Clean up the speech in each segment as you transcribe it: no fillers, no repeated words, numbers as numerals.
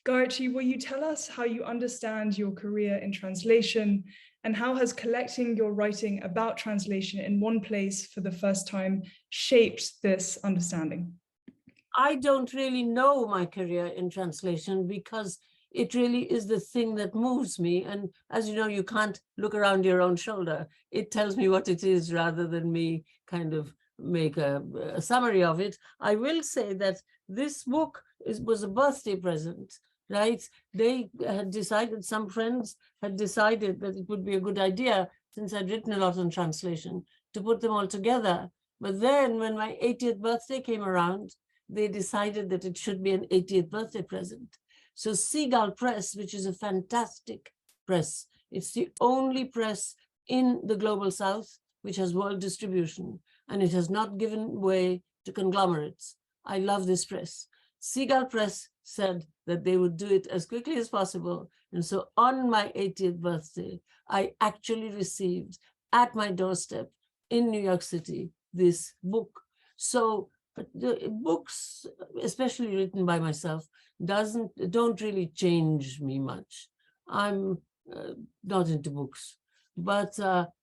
Gayatri, will you tell us how you understand your career in translation, and how has collecting your writing about translation in one place for the first time shaped this understanding? I don't really know my career in translation because it really is the thing that moves me. And as you know, you can't look around your own shoulder. It tells me what it is rather than me kind of make a summary of it. I will say that this book was a birthday present, right? They had decided, some friends had decided that it would be a good idea, since I'd written a lot on translation, to put them all together. But then when my 80th birthday came around, they decided that it should be an 80th birthday present. So Seagull Press, which is a fantastic press, it's the only press in the Global South which has world distribution, and it has not given way to conglomerates. I love this press. Seagull Press said that they would do it as quickly as possible. And so on my 80th birthday, I actually received at my doorstep in New York City this book. So the books, especially written by myself, don't really change me much. I'm not into books, but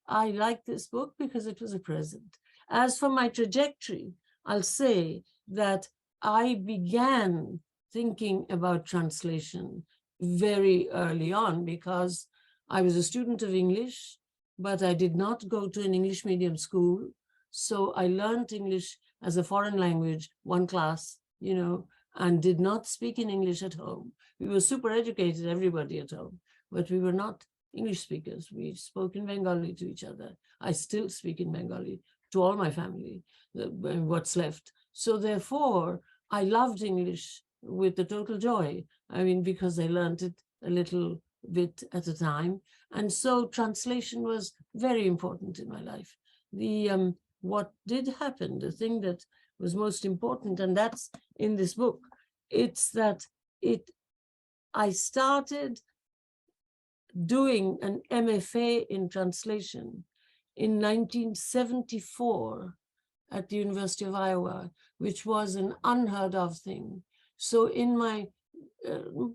I like this book because it was a present. As for my trajectory, I'll say that I began thinking about translation very early on because I was a student of English, but I did not go to an English medium school. So I learned English as a foreign language, one class, and did not speak in English at home. We were super educated, everybody at home, but we were not English speakers. We spoke in Bengali to each other. I still speak in Bengali to all my family, what's left. So therefore, I loved English with the total joy. I mean, because I learned it a little bit at a time. And so translation was very important in my life. What did happen, the thing that was most important, and that's in this book, it's that I started doing an MFA in translation in 1974 at the University of Iowa, which was an unheard of thing. So in my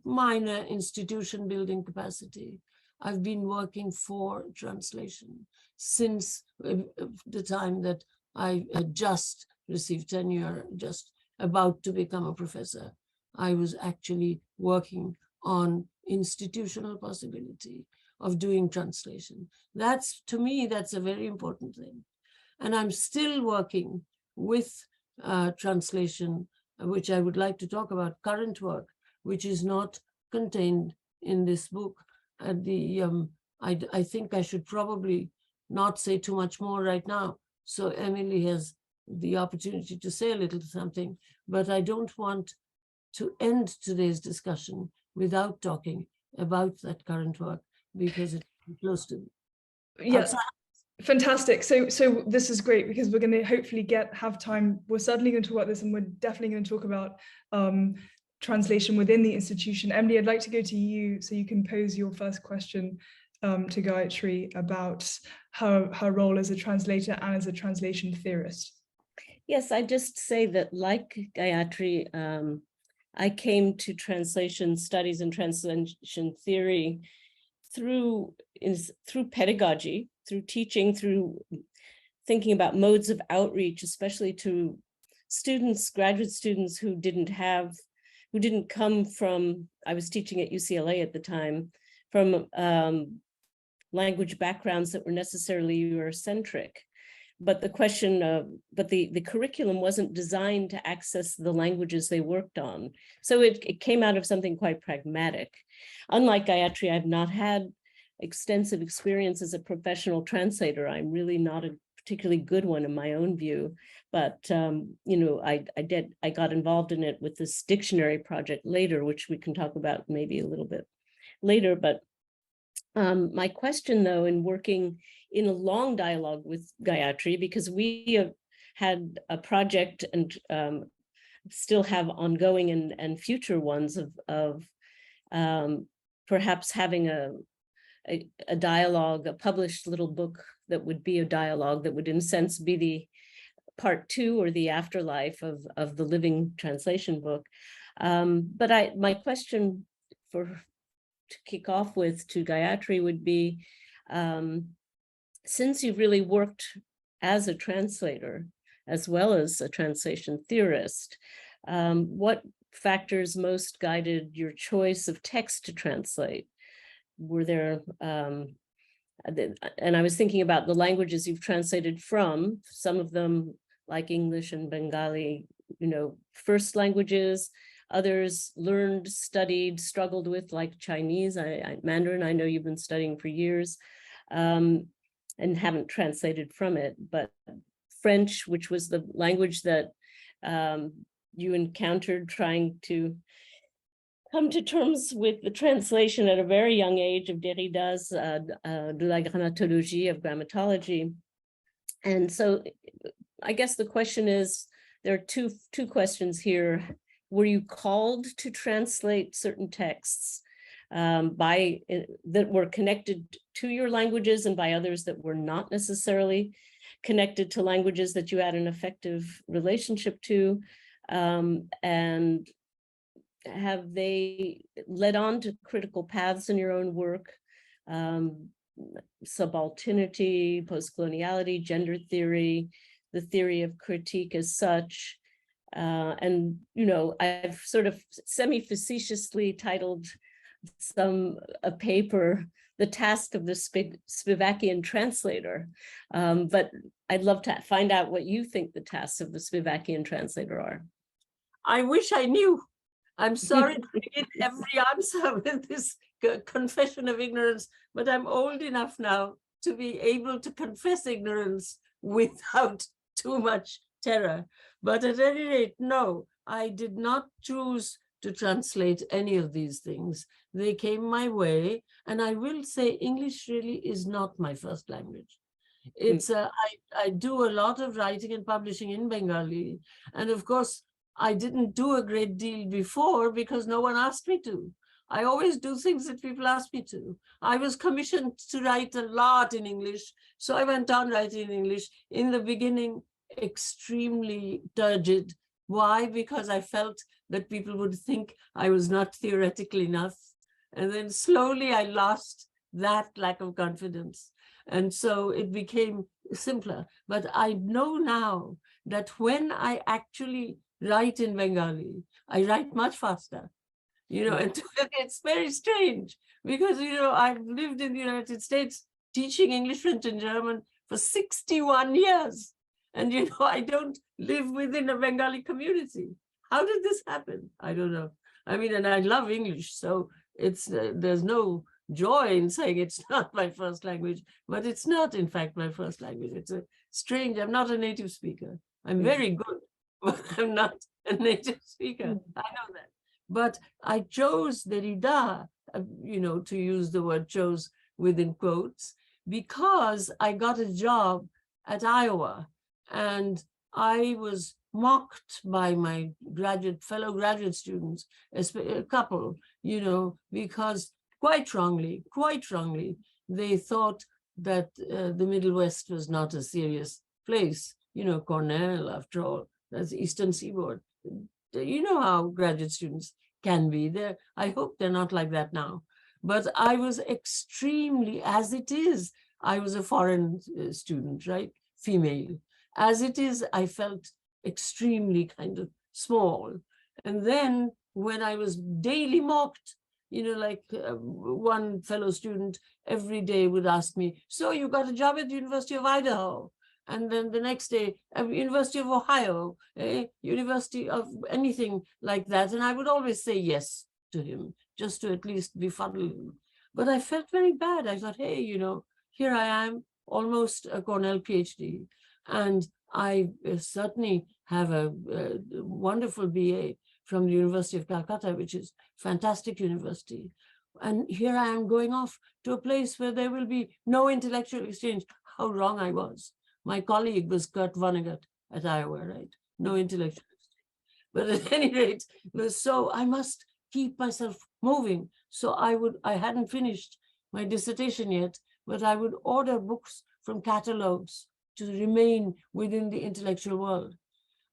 minor institution building capacity, I've been working for translation since the time that I had just received tenure, just about to become a professor. I was actually working on institutional possibility of doing translation. To me, that's a very important thing. And I'm still working with translation, which I would like to talk about, current work, which is not contained in this book. I think I should probably not say too much more right now. So Emily has the opportunity to say a little something, but I don't want to end today's discussion without talking about that current work because it's close to me. Yes. Fantastic. So this is great because we're going to hopefully have time. We're certainly going to talk about this, and we're definitely going to talk about translation within the institution. Emily, I'd like to go to you so you can pose your first question to Gayatri about her role as a translator and as a translation theorist. Yes, I just say that, like Gayatri, I came to translation studies and translation theory through pedagogy, through teaching, through thinking about modes of outreach, especially to students, graduate students who didn't come from, I was teaching at UCLA at the time, from language backgrounds that were necessarily Eurocentric. But the curriculum wasn't designed to access the languages they worked on. So it came out of something quite pragmatic. Unlike Gayatri, I've not had extensive experience as a professional translator. I'm really not a particularly good one in my own view, but I got involved in it with this dictionary project later, which we can talk about maybe a little bit later. But my question, though, in working in a long dialogue with Gayatri, because we have had a project and still have ongoing and future ones of perhaps having a dialogue, a published little book that would be a dialogue that would, in a sense, be the part 2 or the afterlife of the living translation book. But my question to kick off with to Gayatri would be, since you've really worked as a translator as well as a translation theorist, what factors most guided your choice of text to translate? Were there, and I was thinking about the languages you've translated from, some of them like English and Bengali, first languages, others learned, studied, struggled with, like Chinese, Mandarin, I know you've been studying for years, and haven't translated from it, but French, which was the language that you encountered trying to come to terms with the translation at a very young age of Derrida's de la grammatologie, of grammatology. And so I guess the question is, there are two questions here. Were you called to translate certain texts that were connected to your languages, and by others that were not necessarily connected to languages that you had an effective relationship to? And have they led on to critical paths in your own work? Subalternity, postcoloniality, gender theory, the theory of critique as such. And, I've sort of semi-facetiously titled a paper, The Task of the Spivakian Translator. But I'd love to find out what you think the tasks of the Spivakian translator are. I wish I knew. I'm sorry to begin every answer with this confession of ignorance, but I'm old enough now to be able to confess ignorance without too much terror. But at any rate, no, I did not choose to translate any of these things. They came my way, and I will say English really is not my first language. It's I do a lot of writing and publishing in Bengali, and of course, I didn't do a great deal before because no one asked me to. I always do things that people ask me to. I was commissioned to write a lot in English, so I went on writing in English. In the beginning, extremely turgid. Why? Because I felt that people would think I was not theoretical enough. And then slowly I lost that lack of confidence. And so it became simpler. But I know now that when I actually write in Bengali, I write much faster, and it's very strange because, I've lived in the United States teaching English, French, and German for 61 years. And, I don't live within a Bengali community. How did this happen? I don't know. I mean, and I love English, so there's no joy in saying it's not my first language, but it's not, in fact, my first language. It's I'm not a native speaker. I'm very good, but I'm not a native speaker. I know that. But I chose Derrida, to use the word chose within quotes, because I got a job at Iowa, and I was mocked by my fellow graduate students, a couple, because quite wrongly, they thought that the Middle West was not a serious place. Cornell, after all, that's Eastern Seaboard. You know how graduate students can be. I hope they're not like that now. But I was extremely, as it is, I was a foreign student, right? Female. As it is, I felt extremely kind of small. And then when I was daily mocked, one fellow student every day would ask me, so you got a job at the University of Idaho? And then the next day, University of Ohio, University of anything like that. And I would always say yes to him, just to at least befuddle him. But I felt very bad. I thought, hey, here I am, almost a Cornell PhD. And I certainly have a wonderful BA from the University of Calcutta, which is a fantastic university. And here I am going off to a place where there will be no intellectual exchange. How wrong I was. My colleague was Kurt Vonnegut at Iowa, right? No intellectual exchange. But at any rate, so I must keep myself moving. So I hadn't finished my dissertation yet, but I would order books from catalogs to remain within the intellectual world.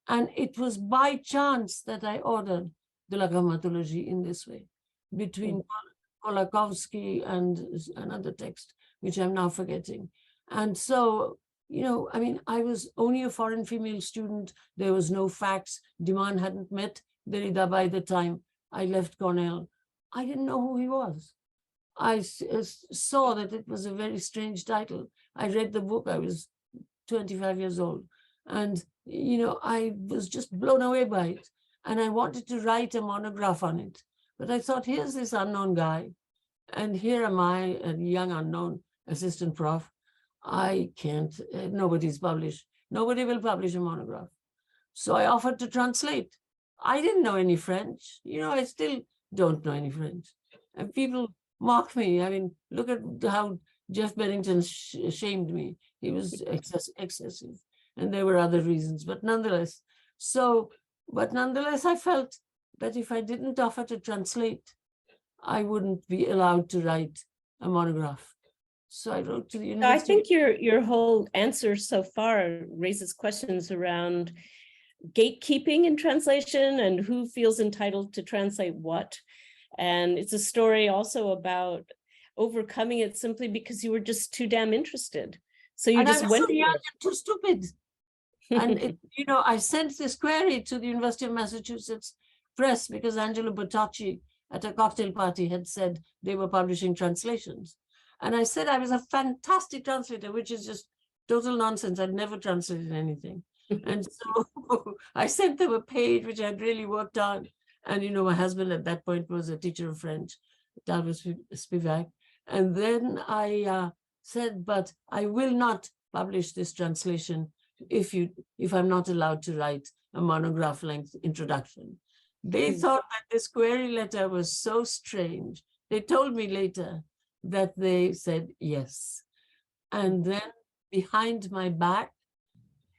And it was by chance that I ordered de la grammatologie in this way. between Kolakowski and another text, which I'm now forgetting. And so, you know, I mean, I was only a foreign female student. There was no facts. Diman hadn't met Derrida by the time I left Cornell. I didn't know who he was. I saw that it was a very strange title. I read the book. I was 25 years old. And, you know, I was just blown away by it. And I wanted to write a monograph on it. But I thought, here's this unknown guy. And here am I, a young unknown assistant prof. I can't, nobody's published. Nobody will publish a monograph. So I offered to translate. I didn't know any French. You know, I still don't know any French. And people mock me. I mean, look at how Jeff Bennington shamed me. He was excessive. And there were other reasons, but nonetheless. I felt that if I didn't offer to translate, I wouldn't be allowed to write a monograph. So I wrote to the university. I think your whole answer so far raises questions around gatekeeping in translation and who feels entitled to translate what. And it's a story also about overcoming it simply because you were just too damn interested. So you just went. So young and too stupid. And it, you know, I sent this query to the University of Massachusetts Press because Angelo Bertocci at a cocktail party had said they were publishing translations. And I said I was a fantastic translator, which is just total nonsense. I'd never translated anything. And so I sent them a page which I'd really worked on. And, you know, my husband at that point was a teacher of French, Gayatri Spivak. And then I said, but I will not publish this translation if I'm not allowed to write a monograph length introduction. They thought that this query letter was so strange. They told me later that they said yes. And then behind my back,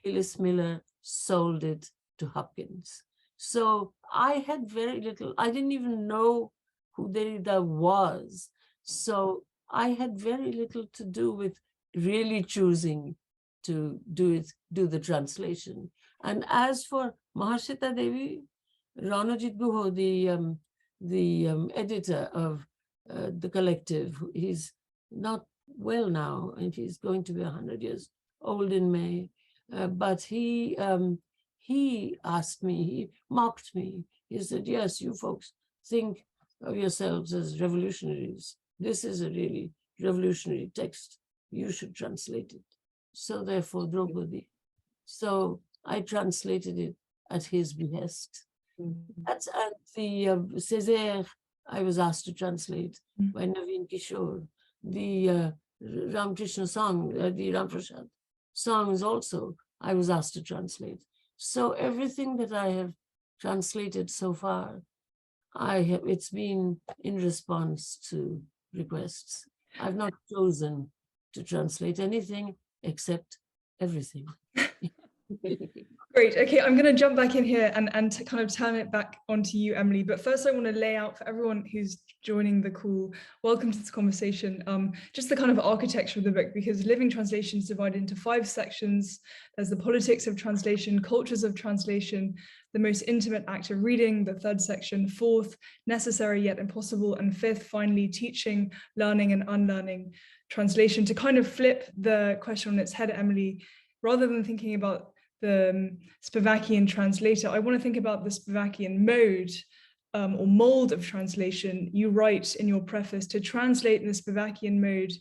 Phyllis Miller sold it to Hopkins. So I had very little, I didn't even know who Derrida was. So I had very little to do with really choosing to do the translation. And as for Mahashita Devi, Ranajit Guho, the editor of the collective, he's not well now, and he's going to be 100 years old in May. But he asked me, he mocked me. He said, yes, you folks think of yourselves as revolutionaries. This is a really revolutionary text. You should translate it. So therefore, Draupadi. So I translated it at his behest. That's at the Césaire, I was asked to translate by Naveen Kishore. The Ramakrishna song, the Ramprasad songs also, I was asked to translate. So everything that I have translated so far, it's been in response to requests. I've not chosen to translate anything except everything. Great. Okay, I'm going to jump back in here and to kind of turn it back onto you, Emily. But first, I want to lay out for everyone who's joining the call, welcome to this conversation, just the kind of architecture of the book, because Living Translation is divided into 5 sections. There's the politics of translation, cultures of translation, the most intimate act of reading, the 3rd section, 4th, necessary yet impossible, and 5th, finally, teaching, learning, and unlearning translation. To kind of flip the question on its head, Emily, rather than thinking about the Spivakian translator, I want to think about the Spivakian mode or mold of translation. You write in your preface, to translate in the Spivakian mode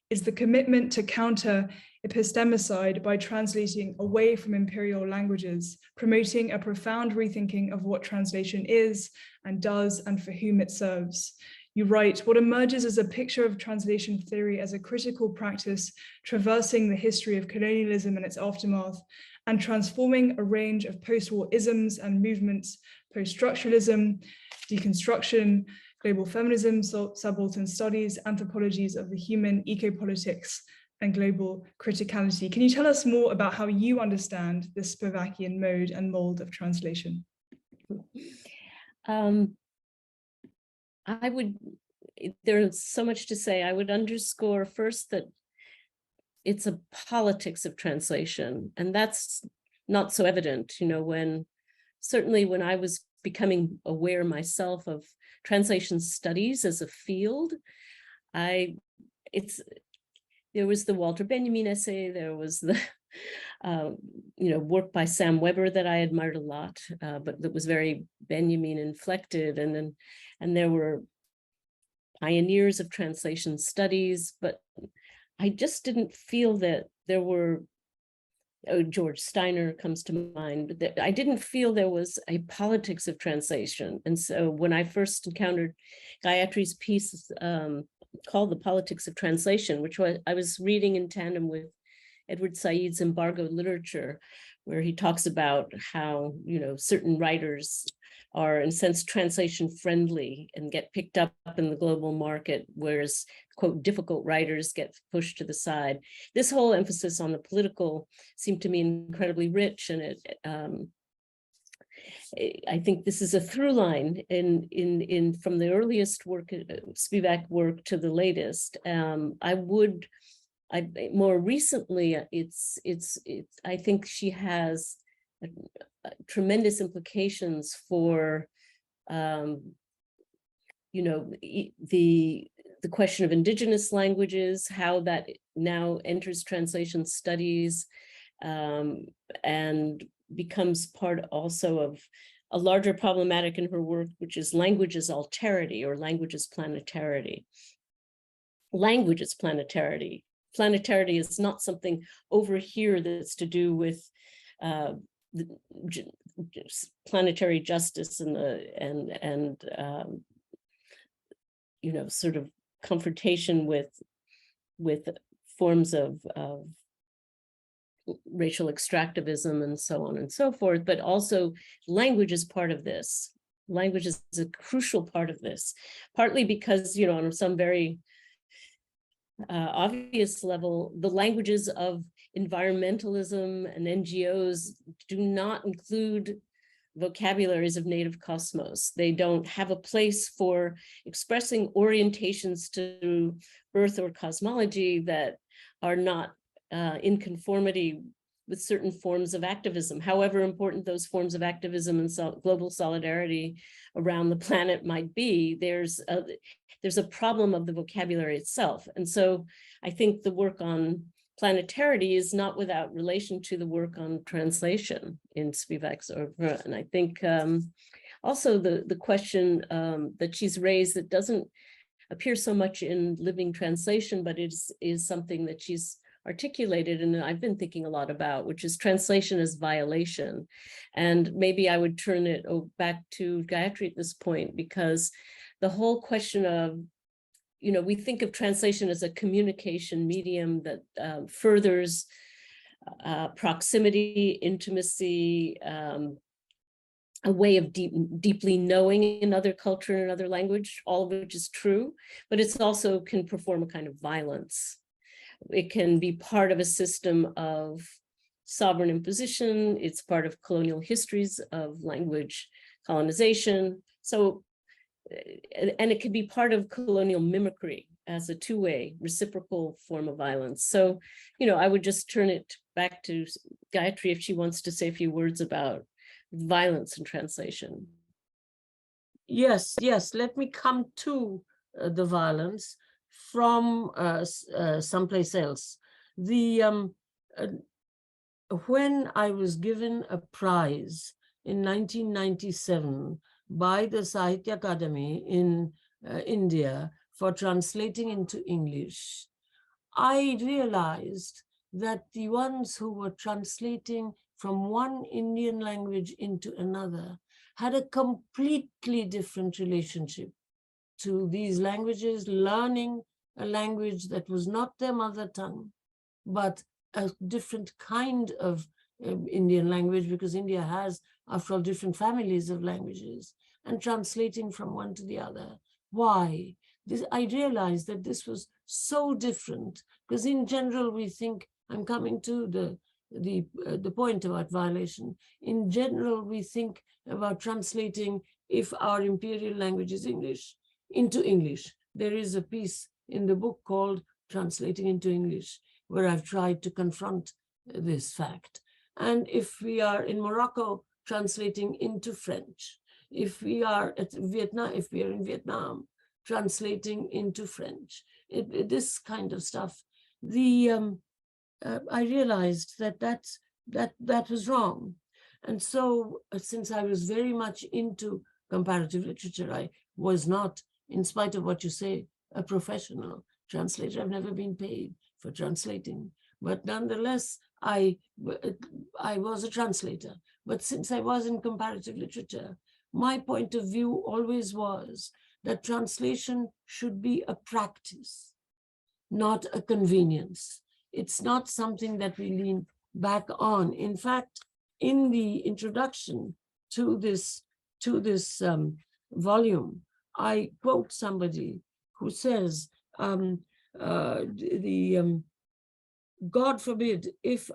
is the commitment to counter epistemicide by translating away from imperial languages, promoting a profound rethinking of what translation is and does and for whom it serves. You write, what emerges as a picture of translation theory as a critical practice traversing the history of colonialism and its aftermath, and transforming a range of post-war isms and movements, post-structuralism, deconstruction, global feminism, subaltern studies, anthropologies of the human, ecopolitics, and global criticality. Can you tell us more about how you understand the Spivakian mode and mold of translation? There's so much to say. I would underscore first that it's a politics of translation, and that's not so evident, you know, certainly when I was becoming aware myself of translation studies as a field. There was the Walter Benjamin essay, there was the work by Sam Weber that I admired a lot, but that was very Benjamin inflected, and there were pioneers of translation studies, but I just didn't feel that there were, George Steiner comes to mind, but I didn't feel there was a politics of translation. And so when I first encountered Gayatri's piece called The Politics of Translation, which I was reading in tandem with Edward Said's Embargo Literature, where he talks about how, certain writers are in a sense translation friendly and get picked up in the global market, whereas, quote, difficult writers get pushed to the side. This whole emphasis on the political seemed to me incredibly rich, and I think this is a through line in from the earliest work, Spivak work, to the latest. More recently, I think she has tremendous implications for, the question of indigenous languages, how that now enters translation studies, and becomes part also of a larger problematic in her work, which is language as alterity or language as planetarity. Language as planetarity. Planetarity is not something over here that's to do with planetary justice and sort of confrontation with forms of racial extractivism and so on and so forth, but also language is part of this. Language is a crucial part of this, partly because, on some very obvious level, the languages of environmentalism and NGOs do not include vocabularies of native cosmos. They don't have a place for expressing orientations to earth or cosmology that are not in conformity with certain forms of activism, however important those forms of activism and global solidarity around the planet might be. There's a problem of the vocabulary itself. And so I think the work on planetarity is not without relation to the work on translation in Spivak's oeuvre. And I think also the question that she's raised that doesn't appear so much in living translation, but is something that she's articulated and I've been thinking a lot about, which is translation as violation. And maybe I would turn it back to Gayatri at this point, because the whole question of, we think of translation as a communication medium that furthers proximity, intimacy, a way of deeply knowing another culture and another language, all of which is true, but it's also can perform a kind of violence. It can be part of a system of sovereign imposition. It's part of colonial histories of language colonization. So, and it can be part of colonial mimicry as a two-way reciprocal form of violence. So, I would just turn it back to Gayatri if she wants to say a few words about violence in translation. Yes, let me come to the violence from someplace else. When I was given a prize in 1997 by the Sahitya Akademi in India for translating into English, I realized that the ones who were translating from one Indian language into another had a completely different relationship to these languages, learning a language that was not their mother tongue, but a different kind of Indian language, because India has, after all, different families of languages, and translating from one to the other. Why? I realized that this was so different, because in general we think, I'm coming to the point about violation. In general, we think about translating, if our imperial language is English, into English. There is a piece in the book called Translating into English, where I've tried to confront this fact. And if we are in Morocco translating into French, if we are at Vietnam, if we are in Vietnam, translating into French, this kind of stuff, I realized that was wrong. And so since I was very much into comparative literature, I was not, in spite of what you say, a professional translator. I've never been paid for translating, but nonetheless, I was a translator. But since I was in comparative literature, my point of view always was that translation should be a practice, not a convenience. It's not something that we lean back on. In fact, in the introduction to this volume, I quote somebody who says, God forbid if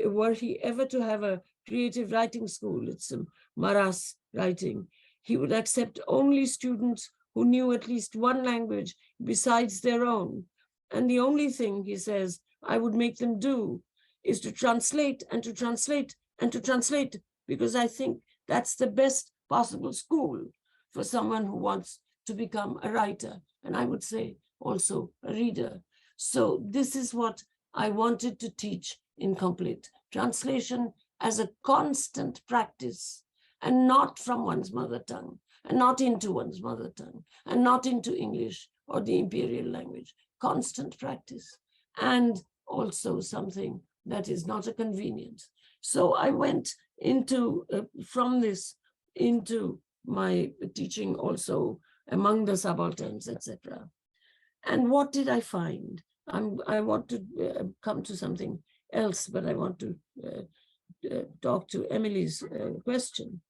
were he ever to have a creative writing school, it's some Maras writing, he would accept only students who knew at least one language besides their own. And the only thing, he says, I would make them do is to translate and to translate and to translate, because I think that's the best possible school for someone who wants to become a writer. And I would say also a reader. So this is what I wanted to teach in Complete. Translation as a constant practice, and not from one's mother tongue, and not into one's mother tongue, and not into English or the Imperial language. Constant practice, and also something that is not a convenience. So I went into, from this, into my teaching also among the subalterns, etc. And what did I find? I want to come to something else, but I want to talk to Emily's question.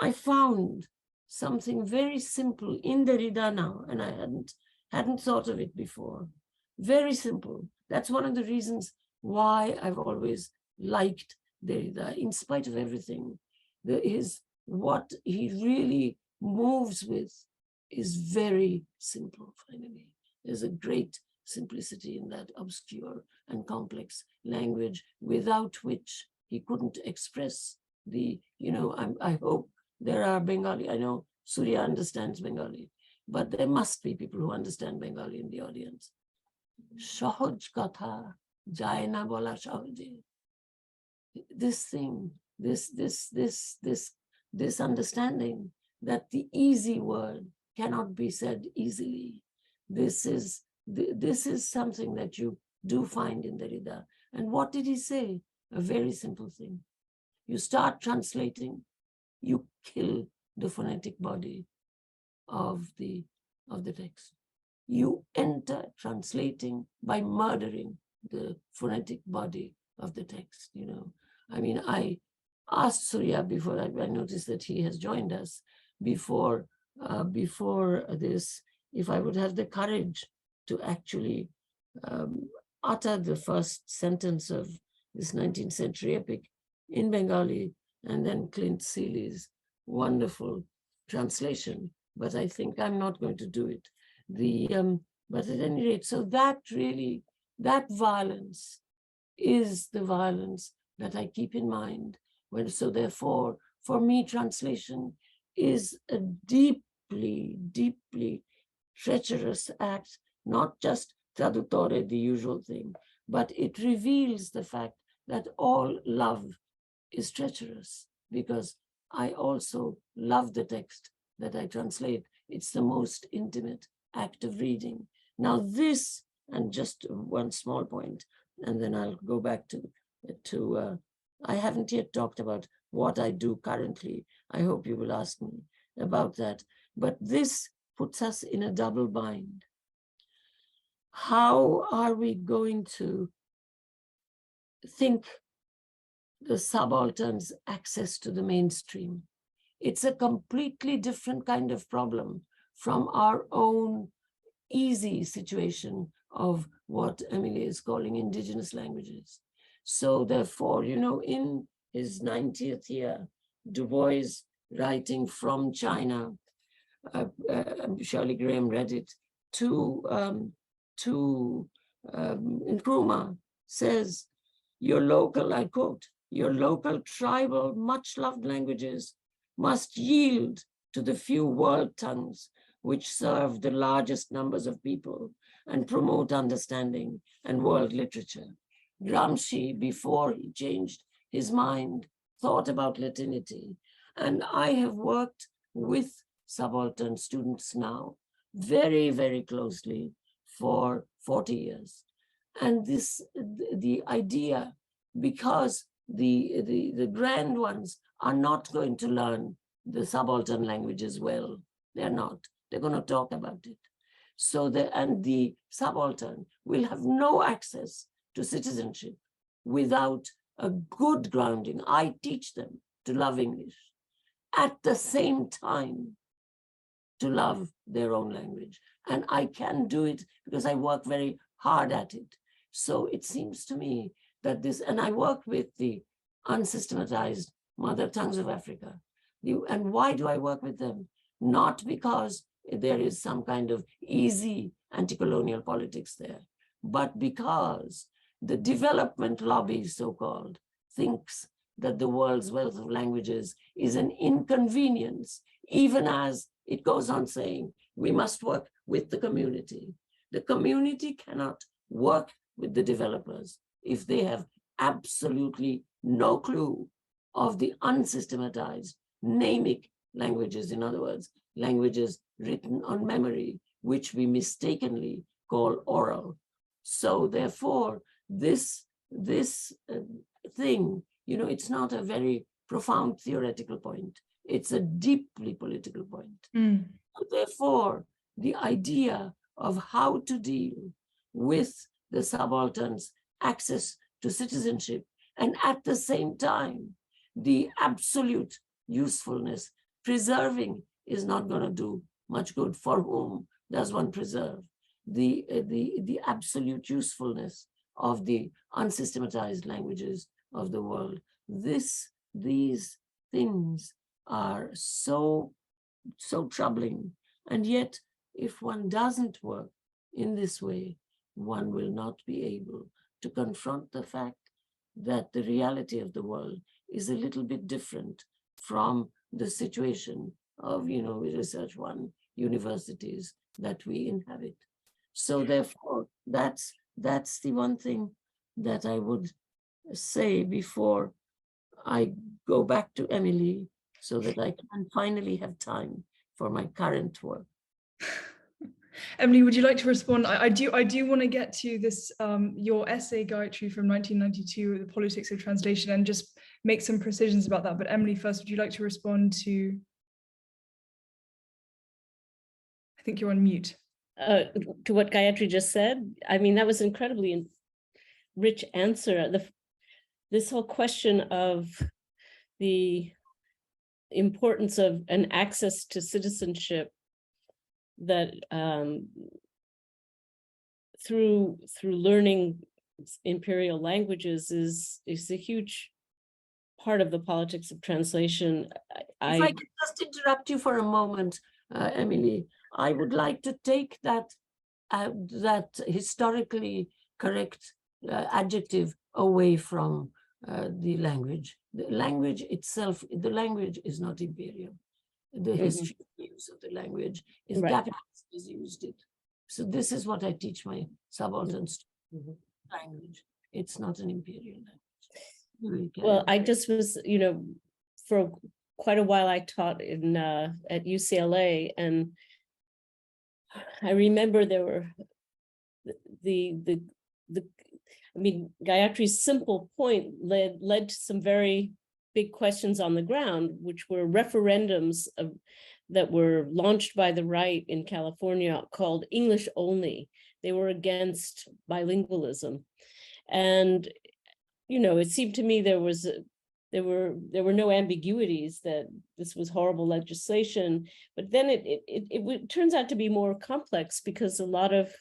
I found something very simple in Derrida now, and I hadn't thought of it before. Very simple. That's one of the reasons why I've always liked Derrida, in spite of everything. What he really moves with is very simple, finally. There's a great simplicity in that obscure and complex language without which he couldn't express the, I hope there are Bengali, I know Surya understands Bengali, but there must be people who understand Bengali in the audience. Sahaj katha jay na bola sahaje. This thing, this understanding that the easy word cannot be said easily. This is something that you do find in Derrida. And what did he say? A very simple thing. You start translating, you kill the phonetic body of the text. You enter translating by murdering the phonetic body of the text. I mean, I asked Surya before, I noticed that he has joined us before this, if I would have the courage to actually utter the first sentence of this 19th century epic in Bengali, and then Clint Seeley's wonderful translation. But I think I'm not going to do it. But at any rate, so that violence is the violence that I keep in mind. So therefore, for me, translation is a deeply, deeply treacherous act, not just traduttore, the usual thing, but it reveals the fact that all love is treacherous, because I also love the text that I translate. It's the most intimate act of reading. Now this, and just one small point, and then I'll go back to I haven't yet talked about what I do currently. I hope you will ask me about that. But this puts us in a double bind. How are we going to think the subalterns' access to the mainstream? It's a completely different kind of problem from our own easy situation of what Emily is calling indigenous languages. So therefore, in his 90th year, Du Bois, writing from China, Shirley Graham read it, to Nkrumah, says, your local, I quote, your local tribal, much-loved languages must yield to the few world tongues which serve the largest numbers of people and promote understanding and world literature. Gramsci, before he changed his mind, thought about Latinity. And I have worked with subaltern students now very, very closely for 40 years. And the idea, because the grand ones are not going to learn the subaltern languages well. They're not. They're going to talk about it. So the subaltern will have no access to citizenship without a good grounding. I teach them to love English. At the same time, to love their own language. And I can do it because I work very hard at it. So it seems to me that this, and I work with the unsystematized mother tongues of Africa. And why do I work with them? Not because there is some kind of easy anti-colonial politics there, but because the development lobby, so-called, thinks that the world's wealth of languages is an inconvenience, even as it goes on saying, we must work with the community. The community cannot work with the developers if they have absolutely no clue of the unsystematized namic languages, in other words, languages written on memory, which we mistakenly call oral. So therefore, this thing, you know, it's not a very profound theoretical point. It's a deeply political point. Mm. Therefore, the idea of how to deal with the subalterns' access to citizenship, and at the same time, the absolute usefulness, preserving is not going to do much good. For whom does one preserve? The absolute usefulness of the unsystematized languages of the world. These things are so troubling. And yet, if one doesn't work in this way, one will not be able to confront the fact that the reality of the world is a little bit different from the situation of, you know, Research One universities that we inhabit. So therefore, that's the one thing that I would say before I go back to Emily, so that I can finally have time for my current work. Emily, would you like to respond? I do want to get to this, your essay, Gayatri, from 1992, The Politics of Translation, and just make some precisions about that. But Emily, first, would you like to respond to, I think you're on mute. To what Gayatri just said? I mean, that was incredibly rich answer. This whole question of the importance of an access to citizenship that through learning imperial languages is a huge part of the politics of translation. If I could just interrupt you for a moment, Emily, I would like to take that historically correct adjective away from the language. The language itself, the language is not imperial. The history of use of the language is that has used it. So this is what I teach my subalterns. Language. It's not an imperial language. Well, I just was, you know, for quite a while I taught in at UCLA, and I remember there were I mean, Gayatri's simple point led to some very big questions on the ground, which were referendums that were launched by the right in California called English Only. They were against bilingualism. And, you know, it seemed to me there were no ambiguities that this was horrible legislation, but then it turns out to be more complex, because a lot of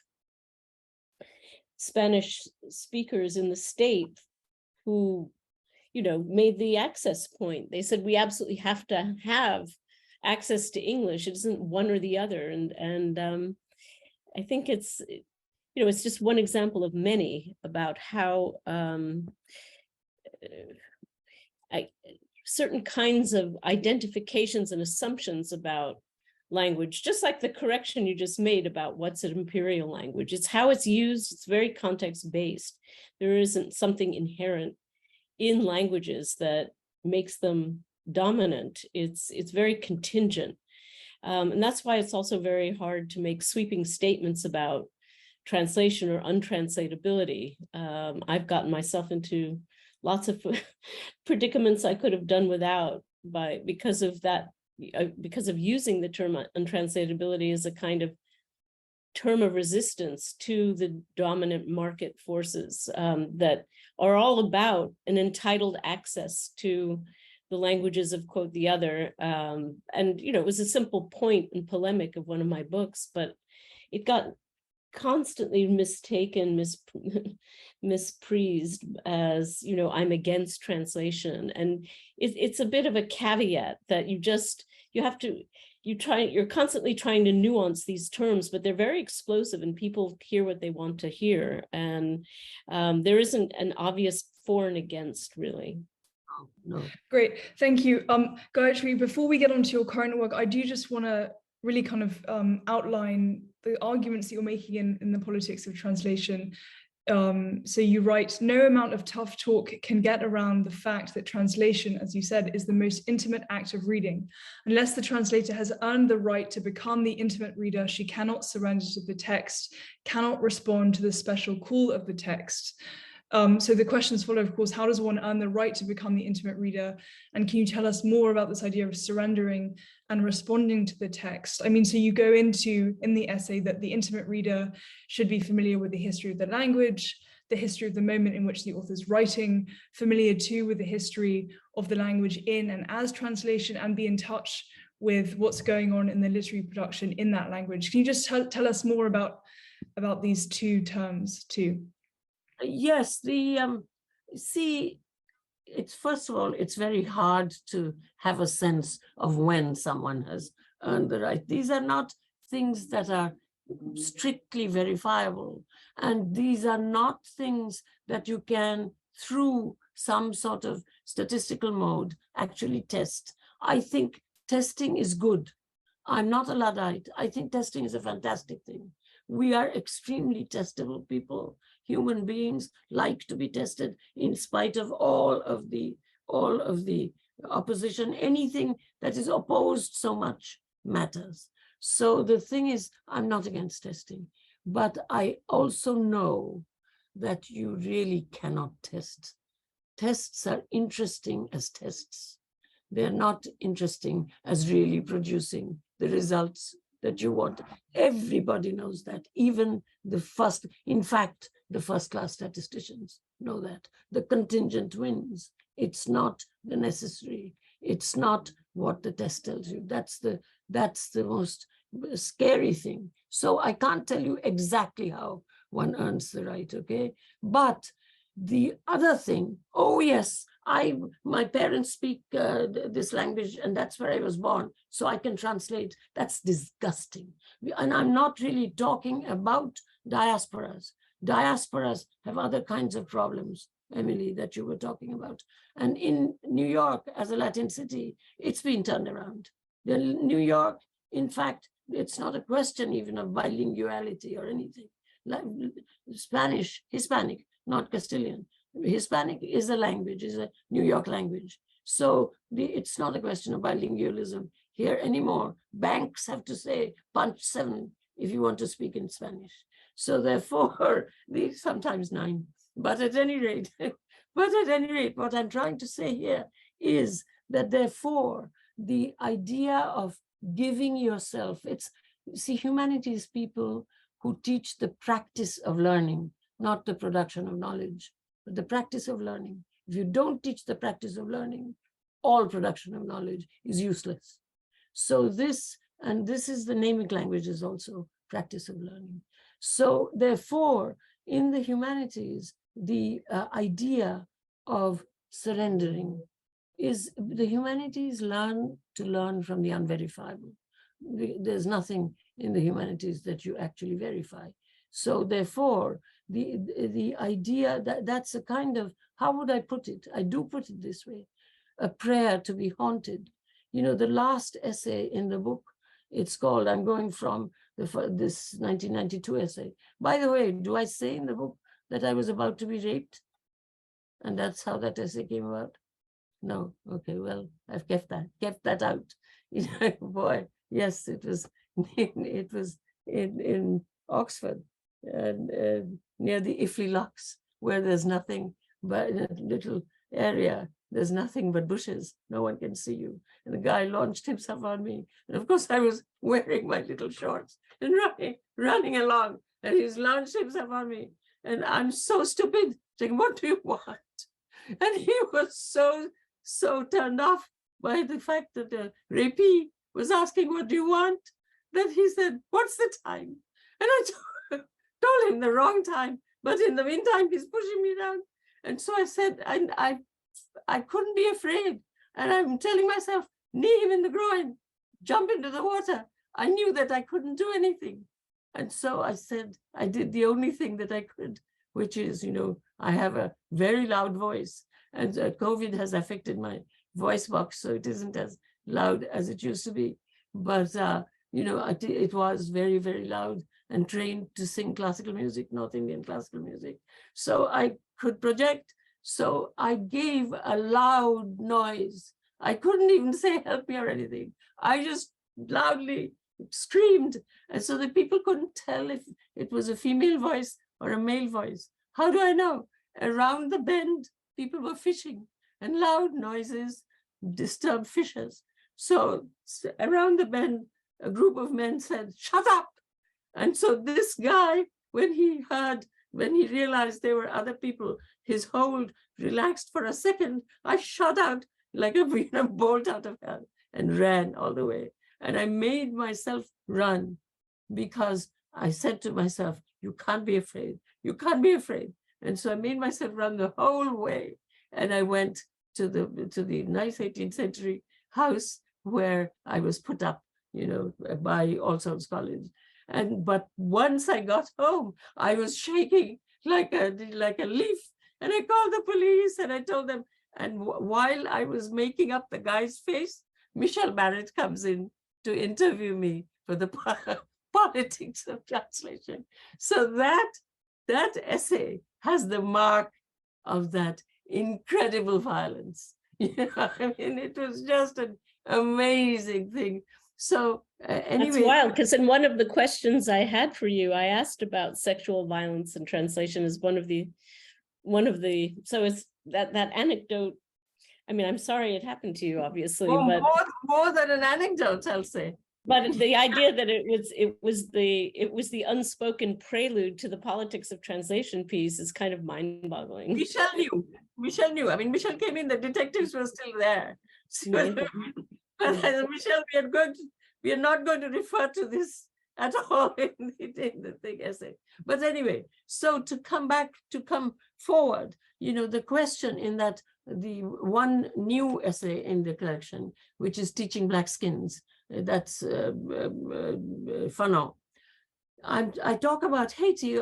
Spanish speakers in the state who, you know, made the access point. They said, we absolutely have to have access to English. It isn't one or the other. And I think it's, you know, it's just one example of many about how certain kinds of identifications and assumptions about language, just like the correction you just made about what's an imperial language. It's how it's used. It's very context-based. There isn't something inherent in languages that makes them dominant. It's very contingent. And that's why it's also very hard to make sweeping statements about translation or untranslatability. I've gotten myself into lots of predicaments I could have done without because of that, because of using the term untranslatability as a kind of term of resistance to the dominant market forces that are all about an entitled access to the languages of, quote, the other. And, you know, it was a simple point and polemic of one of my books, but it got constantly mistaken, mispraised as, you know, I'm against translation. And it's a bit of a caveat that you're constantly trying to nuance these terms, but they're very explosive and people hear what they want to hear. And there isn't an obvious for and against, really. No. Great, thank you. Gayatri, before we get onto your current work, I do just want to really kind of outline the arguments that you're making in the politics of translation. So you write, no amount of tough talk can get around the fact that translation, as you said, is the most intimate act of reading. Unless the translator has earned the right to become the intimate reader, she cannot surrender to the text, cannot respond to the special call of the text. So the questions follow, of course, how does one earn the right to become the intimate reader? And can you tell us more about this idea of surrendering and responding to the text? I mean, so you go into, in the essay, that the intimate reader should be familiar with the history of the language, the history of the moment in which the author's writing, familiar too with the history of the language in and as translation, and be in touch with what's going on in the literary production in that language. Can you just tell us more about these two terms too? Yes, see, first of all, it's very hard to have a sense of when someone has earned the right. These are not things that are strictly verifiable. And these are not things that you can, through some sort of statistical mode, actually test. I think testing is good. I'm not a Luddite. I think testing is a fantastic thing. We are extremely testable people. Human beings like to be tested in spite of all of the opposition. Anything that is opposed so much matters. So the thing is, I'm not against testing, but I also know that you really cannot test. Tests are interesting as tests. They're not interesting as really producing the results that you want. Everybody knows that, even in fact, the first-class statisticians know that. The contingent wins. It's not the necessary. It's not what the test tells you. That's the most scary thing. So I can't tell you exactly how one earns the right, okay? But the other thing, oh yes, my parents speak this language and that's where I was born, so I can translate. That's disgusting. And I'm not really talking about diasporas. Diasporas have other kinds of problems, Emily, that you were talking about. And in New York, as a Latin city, it's been turned around. New York, in fact, it's not a question even of bilinguality or anything. Like Spanish, Hispanic, not Castilian. Hispanic is a language, is a New York language. So it's not a question of bilingualism here anymore. Banks have to say punch 7 if you want to speak in Spanish. So therefore, sometimes 9. But at any rate, what I'm trying to say here is that therefore, the idea of giving yourself, see, humanities people who teach the practice of learning, not the production of knowledge, but the practice of learning. If you don't teach the practice of learning, all production of knowledge is useless. So this is the naming language, is also practice of learning. So therefore, in the humanities, the idea of surrendering is the humanities learn to learn from the unverifiable. There's nothing in the humanities that you actually verify. So therefore, the idea that's a kind of, how would I put it? I do put it this way. a prayer to be haunted. You know, the last essay in the book, it's called, I'm going from this 1992 essay. By the way, do I say in the book that I was about to be raped? And that's how that essay came about? No, okay, well, I've kept that out. You know, boy, yes, it was in Oxford, near the Iffley Locks, where there's nothing but in a little area, there's nothing but bushes. No one can see you. And the guy launched himself on me. And of course, I was wearing my little shorts and running along. And he's launched himself on me. And I'm so stupid, saying, what do you want? And he was so turned off by the fact that the rapee was asking, what do you want? That he said, what's the time? And I told him the wrong time. But in the meantime, he's pushing me down. And so I said, I couldn't be afraid. And I'm telling myself, knee him in the groin, jump into the water. I knew that I couldn't do anything. And so I said, I did the only thing that I could, which is, you know, I have a very loud voice. And COVID has affected my voice box, so it isn't as loud as it used to be. But, you know, it was very, very loud, and trained to sing classical music, North Indian classical music. So I could project. So I gave a loud noise. I couldn't even say help me or anything. I just loudly screamed. And so the people couldn't tell if it was a female voice or a male voice. How do I know? Around the bend, people were fishing, and loud noises disturb fishers. So around the bend, a group of men said, shut up. And so this guy, when he realized there were other people, his hold relaxed for a second. I shot out like a bolt out of hell and ran all the way. And I made myself run because I said to myself, you can't be afraid. You can't be afraid. And so I made myself run the whole way. And I went to the nice 18th century house where I was put up, you know, by All Souls College. But once I got home, I was shaking like a leaf. And I called the police and I told them. And while I was making up the guy's face, Michelle Barrett comes in to interview me for the politics of translation. So that essay has the mark of that incredible violence. You know, I mean, it was just an amazing thing. So anyway, that's wild, because in one of the questions I had for you, I asked about sexual violence in translation as one of the so it's that anecdote. I mean, I'm sorry it happened to you, obviously, but more than an anecdote, I'll say. But the idea that it was the unspoken prelude to the politics of translation piece is kind of mind-boggling. Michelle knew. I mean, Michelle came in, the detectives were still there. Michelle, we are not going to refer to this at all in the thing essay. But anyway, so to come forward, you know, the question in that the one new essay in the collection, which is Teaching Black Skins, that's Fanon. I talk about Haiti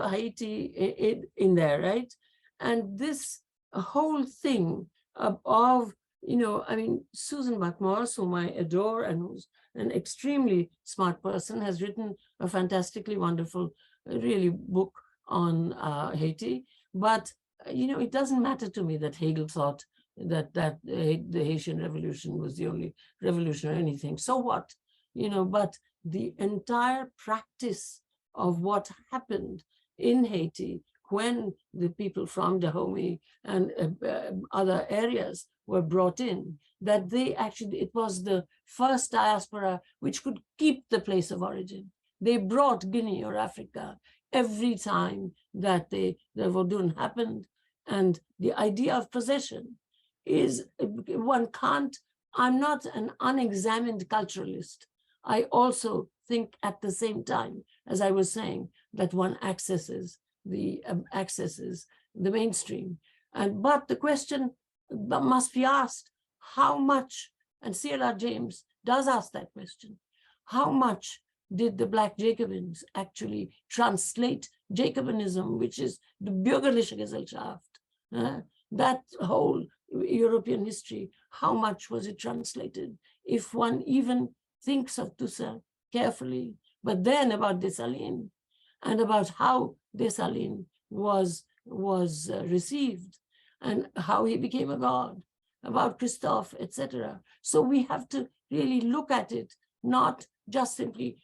in there, right? And this whole thing of, you know, I mean, Susan Buck-Morss, whom I adore and who's an extremely smart person, has written a fantastically wonderful, really book on Haiti. But, you know, it doesn't matter to me that Hegel thought that the Haitian Revolution was the only revolution or anything. So what? You know, but the entire practice of what happened in Haiti when the people from Dahomey and other areas were brought in, that they actually, it was the first diaspora which could keep the place of origin. They brought Guinea or Africa every time that the Vodun happened. And the idea of possession is, one can't, I'm not an unexamined culturalist. I also think at the same time, as I was saying, that one accesses the mainstream. But the question must be asked, how much, and C.L.R. James does ask that question, how much did the Black Jacobins actually translate Jacobinism, which is the bürgerliche Gesellschaft, that whole European history, how much was it translated? If one even thinks of Toussaint carefully, but then about Dessalines and about how Dessalines was received and how he became a god, about Christophe, etc. So we have to really look at it, not just simply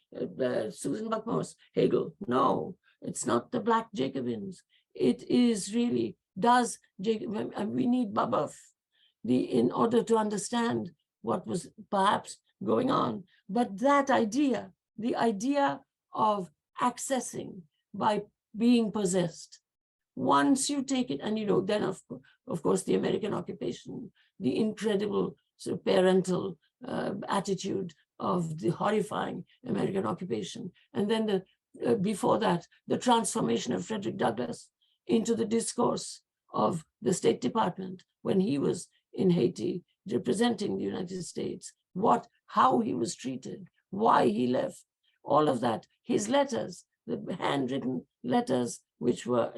Susan Buckmore's Hegel. No, it's not the Black Jacobins. It is really, we need Babeuf in order to understand what was perhaps going on. But that idea, the idea of accessing by being possessed, once you take it, and then of course the American occupation, the incredible sort of parental attitude of the horrifying American occupation, and then before that, the transformation of Frederick Douglass into the discourse of the State Department when he was in Haiti representing the United States, how he was treated, why he left, all of that, his letters, the handwritten letters which were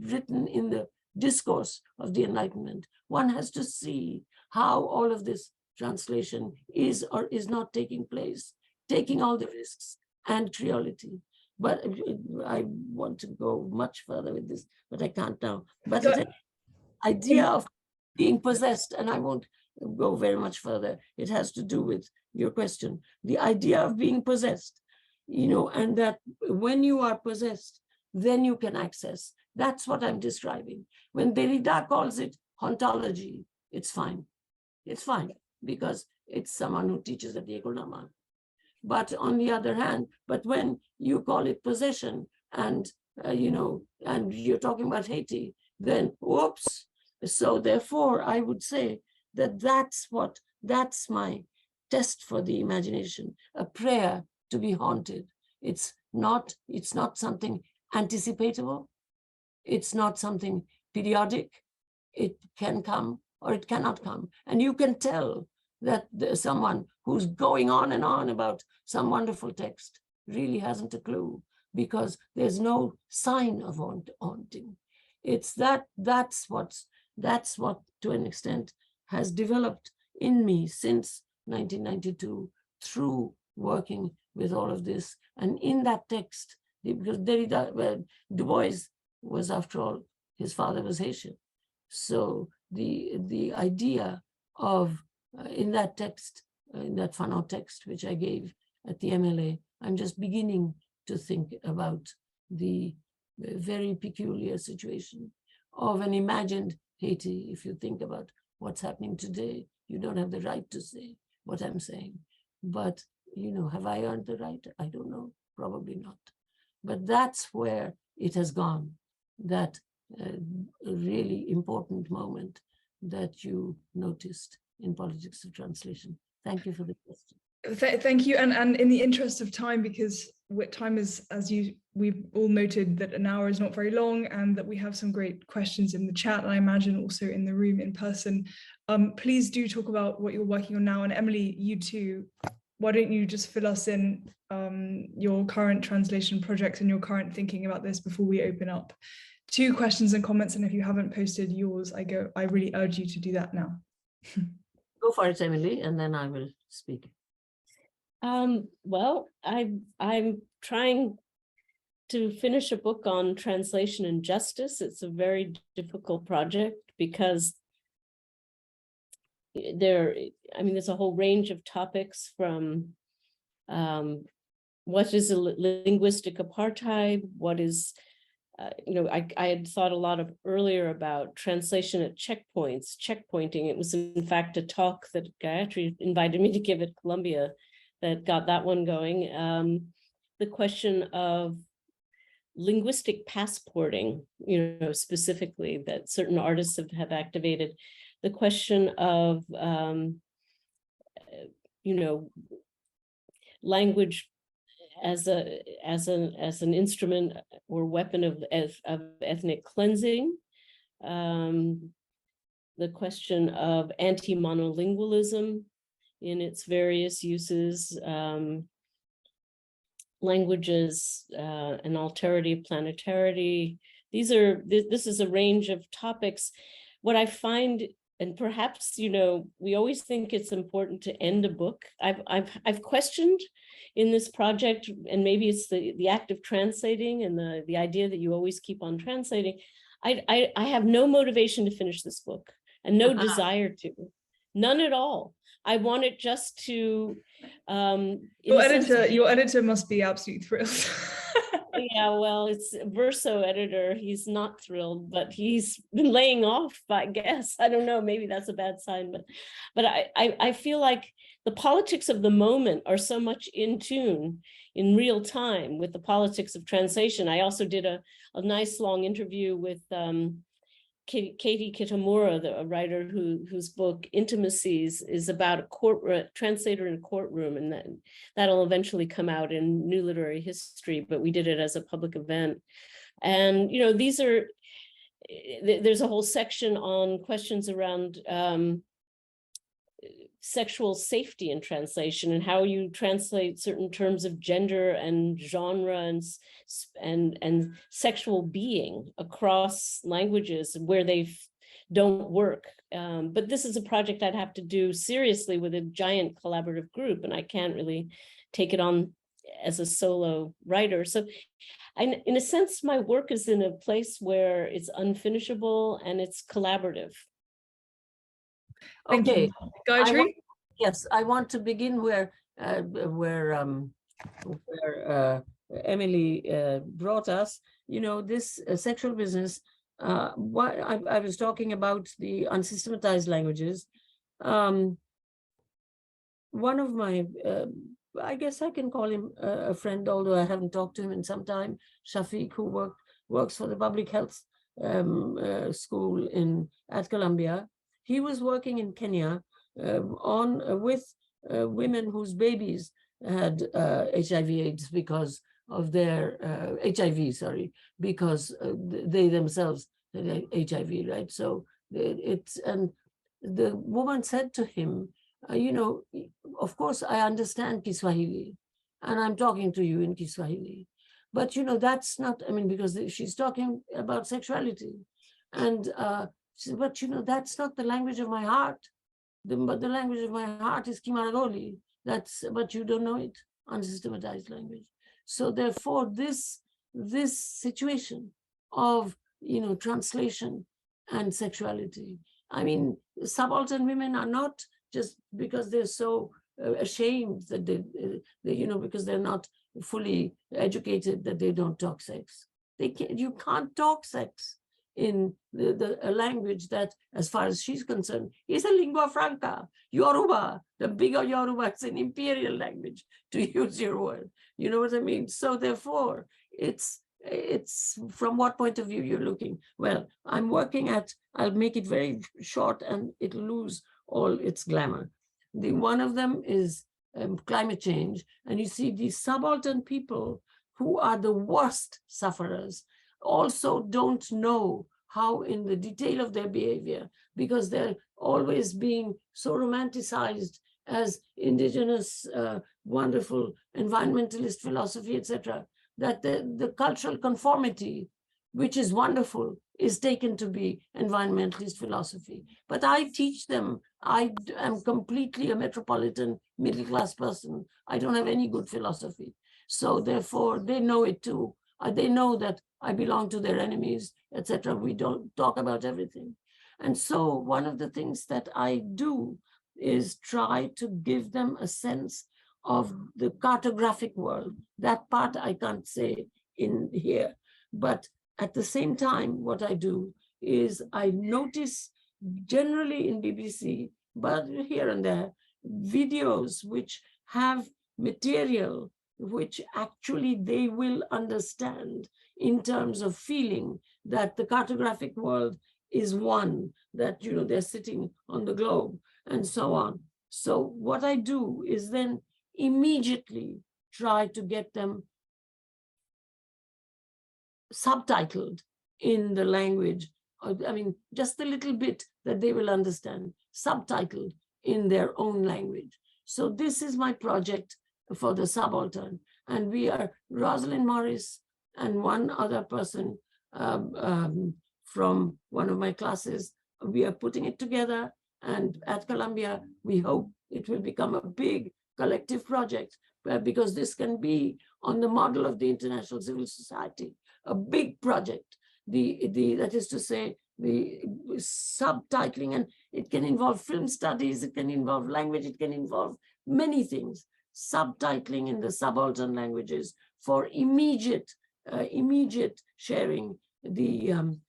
written in the discourse of the Enlightenment. One has to see how all of this translation is or is not taking place, taking all the risks and creolity. But I want to go much further with this, but I can't now. But the idea of being possessed, and I won't go very much further, it has to do with your question, the idea of being possessed, and that when you are possessed, then you can access. That's what I'm describing. When Derrida calls it hauntology, it's fine. It's fine because it's someone who teaches at the École Normale. But on the other hand, but when you call it possession and, and you're talking about Haiti, then whoops. So therefore, I would say that that's my test for the imagination, a prayer to be haunted. It's not something anticipatable. It's not something periodic. It can come or it cannot come. And you can tell that someone who's going on and on about some wonderful text really hasn't a clue because there's no sign of haunting. It's that's what to an extent has developed in me since 1992 through working with all of this. And in that text, because Derrida, Du Bois was, after all, his father was Haitian. So the idea of, in that text, in that Fanon text, which I gave at the MLA, I'm just beginning to think about the very peculiar situation of an imagined Haiti. If you think about what's happening today, you don't have the right to say what I'm saying. But, have I earned the right? I don't know, probably not. But that's where it has gone, that really important moment that you noticed in politics of translation. Thank you for the question. Thank you. And in the interest of time, because time is, as we've all noted, that an hour is not very long and that we have some great questions in the chat, and I imagine also in the room in person. Please do talk about what you're working on now. And Emily, you too, why don't you just fill us in your current translation projects and your current thinking about this before we open up to questions and comments. And if you haven't posted yours, I really urge you to do that now. Go for it, Emily, and then I will speak. Well, I'm trying to finish a book on translation and justice. It's a very difficult project because there's a whole range of topics from what is a linguistic apartheid, what is, I had thought a lot earlier about translation at checkpoints, checkpointing. It was in fact a talk that Gayatri invited me to give at Columbia that got that one going. The question of linguistic passporting, specifically that certain artists have activated. The question of, language as an instrument or weapon of ethnic cleansing. The question of anti-monolingualism in its various uses, languages, and alterity, planetarity. This is a range of topics. What I find and perhaps, you know, we always think it's important to end a book. I've questioned in this project, and maybe it's the act of translating and the idea that you always keep on translating. I have no motivation to finish this book and no desire to, none at all. I want it just to. Your editor must be absolutely thrilled. Yeah, well, it's Verso editor. He's not thrilled, but he's been laying off, I guess. I don't know, maybe that's a bad sign, but I feel like the politics of the moment are so much in tune in real time with the politics of translation. I also did a nice long interview with Katie Kitamura, a writer whose book Intimacies is about a translator in a courtroom, and that'll eventually come out in New Literary History, but we did it as a public event. And, you know, there's a whole section on questions around sexual safety in translation and how you translate certain terms of gender and genre and sexual being across languages where they don't work. But this is a project I'd have to do seriously with a giant collaborative group, and I can't really take it on as a solo writer. So in a sense, my work is in a place where it's unfinishable and it's collaborative. Okay, Gayatri? Yes, I want to begin where Emily brought us. You know, this sexual business. What I was talking about the unsystematized languages. One of my, I guess I can call him a friend, although I haven't talked to him in some time. Shafiq, who works for the public health school at Columbia. He was working in Kenya with women whose babies had HIV/AIDS because of their because they themselves had HIV, right? So and the woman said to him, you know, of course I understand Kiswahili, and I'm talking to you in Kiswahili, but you know that's not. I mean, because she's talking about sexuality, and but you know that's not the language of my heart. But the language of my heart is Kimaragoli. But you don't know it, unsystematized language. So therefore, this situation of, you know, translation and sexuality. I mean, subaltern women are not just because they're so ashamed that they you know, because they're not fully educated that they don't talk sex. You can't talk sex in a language that, as far as she's concerned, is a lingua franca. Yoruba, the bigger Yoruba, it's an imperial language, to use your word. You know what I mean? So therefore, it's from what point of view you're looking. Well, I'm working at, I'll make it very short and it'll lose all its glamour. One of them is climate change. And you see these subaltern people who are the worst sufferers also don't know how in the detail of their behavior, because they're always being so romanticized as indigenous, wonderful environmentalist philosophy, etc., that the cultural conformity, which is wonderful, is taken to be environmentalist philosophy. But I teach them, I am completely a metropolitan middle-class person. I don't have any good philosophy. So therefore, they know it too. They know that I belong to their enemies, etc. We don't talk about everything. And so one of the things that I do is try to give them a sense of the cartographic world. That part I can't say in here. But at the same time, what I do is I notice generally in BBC, but here and there, videos which have material which actually they will understand in terms of feeling that the cartographic world is one, that, you know, they're sitting on the globe and so on. So what I do is then immediately try to get them subtitled in the language. I mean, just a little bit that they will understand, subtitled in their own language. So this is my project for the subaltern. And we are Rosalind Morris and one other person from one of my classes we are putting it together, and at Columbia, we hope it will become a big collective project, because this can be on the model of the International Civil Society, a big project. That is to say, the subtitling, and it can involve film studies, it can involve language, it can involve many things. Subtitling in the subaltern languages for immediate sharing, the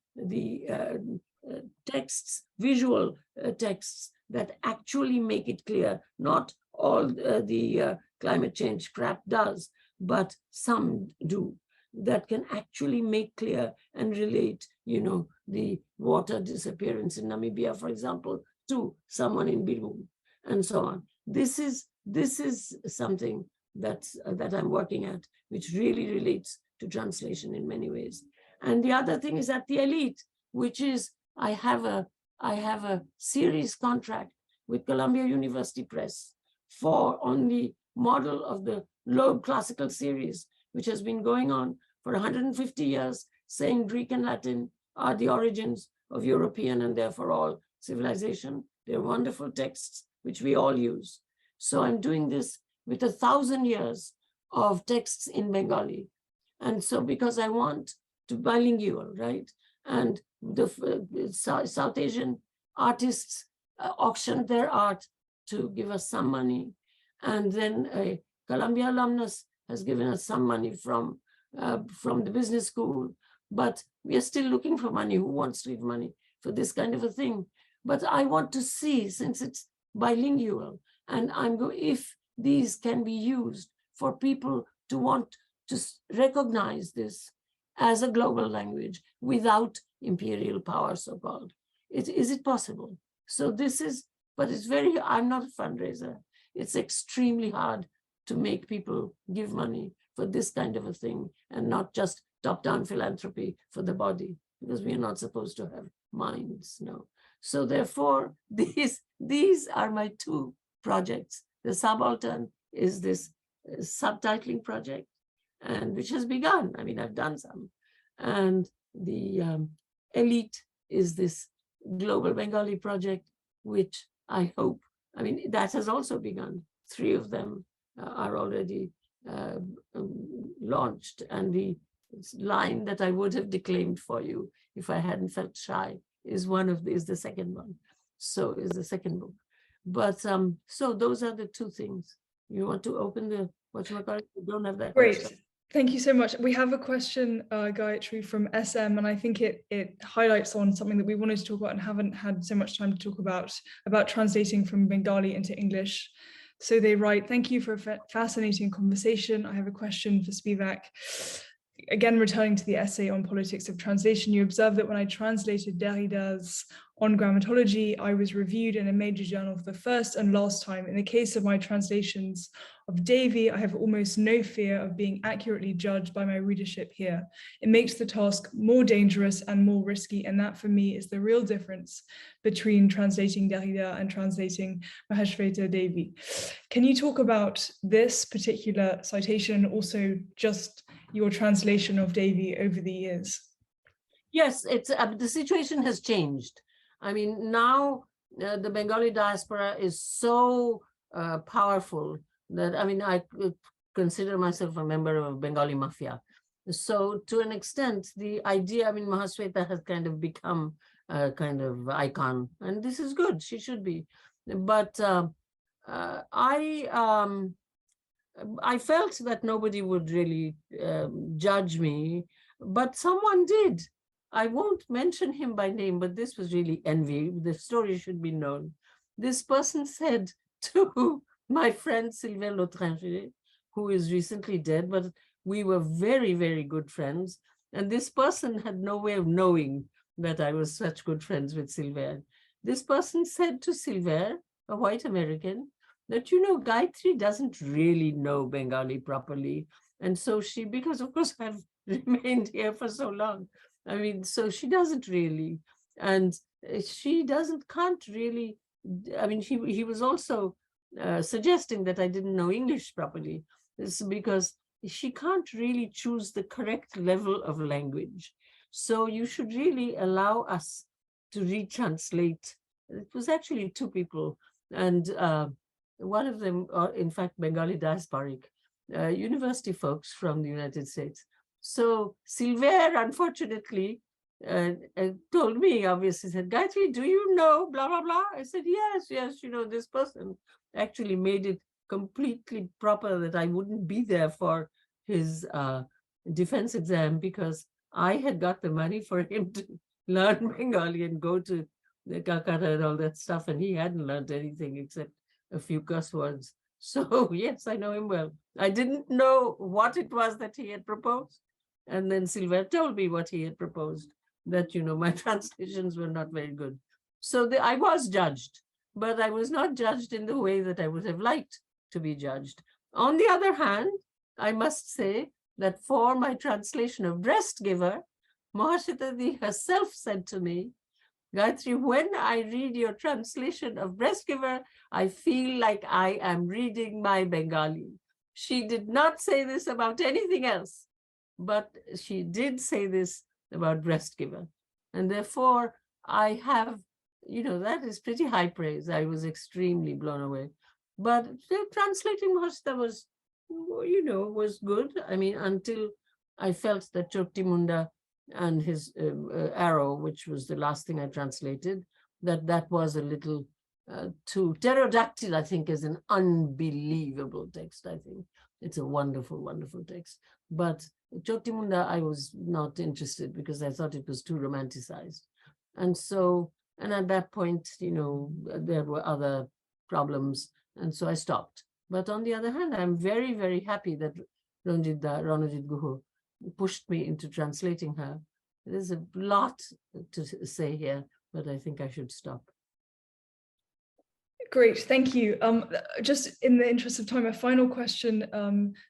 texts, visual texts that actually make it clear, not all the climate change crap does, but some do, that can actually make clear and relate, the water disappearance in Namibia, for example, to someone in Birung, and so on. This is something that I'm working at, which really relates to translation in many ways. And the other thing is at the elite, which is I have a series contract with Columbia University Press on the model of the Loeb classical series, which has been going on for 150 years, saying Greek and Latin are the origins of European and therefore all civilization. They're wonderful texts, which we all use. So I'm doing this with 1,000 years of texts in Bengali. And so because I want to bilingual, right? And the South Asian artists auctioned their art to give us some money. And then a Columbia alumnus has given us some money from the business school. But we are still looking for money. Who wants to give money for this kind of a thing? But I want to see, since it's bilingual, and if these can be used for people to want to recognize this as a global language without imperial power, so-called. Is it possible? So this is, but it's I'm not a fundraiser. It's extremely hard to make people give money for this kind of a thing, and not just top-down philanthropy for the body, because we are not supposed to have minds, no. So therefore, these are my two projects. The subaltern is this subtitling project, and which has begun. I mean, I've done some. And the elite is this global Bengali project, which I hope, I mean, that has also begun. 3 of them are already launched. And the line that I would have declaimed for you if I hadn't felt shy is the second one. So is the second book. But so those are the two things. You want to open the whatchamacallit? You don't have that. Great. Question. Thank you so much. We have a question, Gayatri, from SM, and I think it highlights on something that we wanted to talk about and haven't had so much time to talk about translating from Bengali into English. So they write, thank you for a fascinating conversation. I have a question for Spivak. Again, returning to the essay on politics of translation, you observed that when I translated Derrida's On Grammatology, I was reviewed in a major journal for the first and last time. In the case of my translations of Davy, I have almost no fear of being accurately judged by my readership here. It makes the task more dangerous and more risky, and that for me is the real difference between translating Derrida and translating Maheshweta Devi. Can you talk about this particular citation and also just your translation of Davy over the years? Yes, it's the situation has changed. I mean, now the Bengali diaspora is so powerful that, I mean, I consider myself a member of Bengali Mafia. So to an extent, the idea, I mean, Maheshweta has kind of become a kind of icon, and this is good, she should be. But I felt that nobody would really judge me, but someone did. I won't mention him by name, but this was really envy. The story should be known. This person said to my friend Sylvain L'Autringer, who is recently dead, but we were very, very good friends. And this person had no way of knowing that I was such good friends with Sylvain. This person said to Sylvain, a white American, that, you know, Gayatri doesn't really know Bengali properly. And so she, because of course I've remained here for so long, I mean, so she doesn't really, and she can't really, I mean, he was also suggesting that I didn't know English properly. This is because she can't really choose the correct level of language. So you should really allow us to retranslate. It was actually two people, and one of them, in fact, Bengali diasporic, university folks from the United States. So Silver, unfortunately, told me, obviously, said, Gayatri, do you know blah, blah, blah? I said, yes, this person actually made it completely proper that I wouldn't be there for his defense exam, because I had got the money for him to learn Bengali and go to the Calcutta and all that stuff, and he hadn't learned anything except a few curse words. So yes, I know him well. I didn't know what it was that he had proposed. And then Silver told me what he had proposed, that, my translations were not very good. So I was judged, but I was not judged in the way that I would have liked to be judged. On the other hand, I must say that for my translation of Breast Giver, Mahashita herself said to me, Gayatri, when I read your translation of Breast Giver, I feel like I am reading my Bengali. She did not say this about anything else, but she did say this about Breast Giver. And therefore, I have, that is pretty high praise. I was extremely blown away. But translating Mahashita was, was good. I mean, until I felt that Chokti Munda and his Arrow, which was the last thing I translated, that was a little too pterodactyl. I think is an unbelievable text. I think it's a wonderful, wonderful text. But Chokti Munda, I was not interested because I thought it was too romanticized. And so, and at that point, there were other problems. And so I stopped. But on the other hand, I'm very, very happy that Ranjit Guho pushed me into translating her. There's a lot to say here, but I think I should stop. Great, thank you. Just in the interest of time, a final question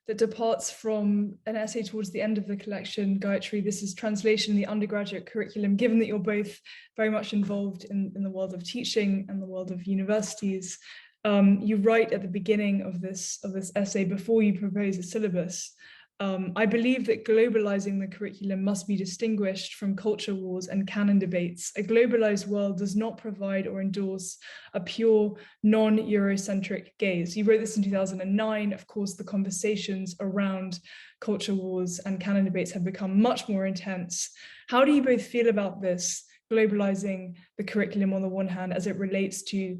that departs from an essay towards the end of the collection, Gayatri. This is translation in the undergraduate curriculum. Given that you're both very much involved in the world of teaching and the world of universities, you write at the beginning of this essay, before you propose a syllabus, I believe that globalizing the curriculum must be distinguished from culture wars and canon debates. A globalized world does not provide or endorse a pure non-Eurocentric gaze. You wrote this in 2009. Of course, the conversations around culture wars and canon debates have become much more intense. How do you both feel about this, globalizing the curriculum on the one hand, as it relates to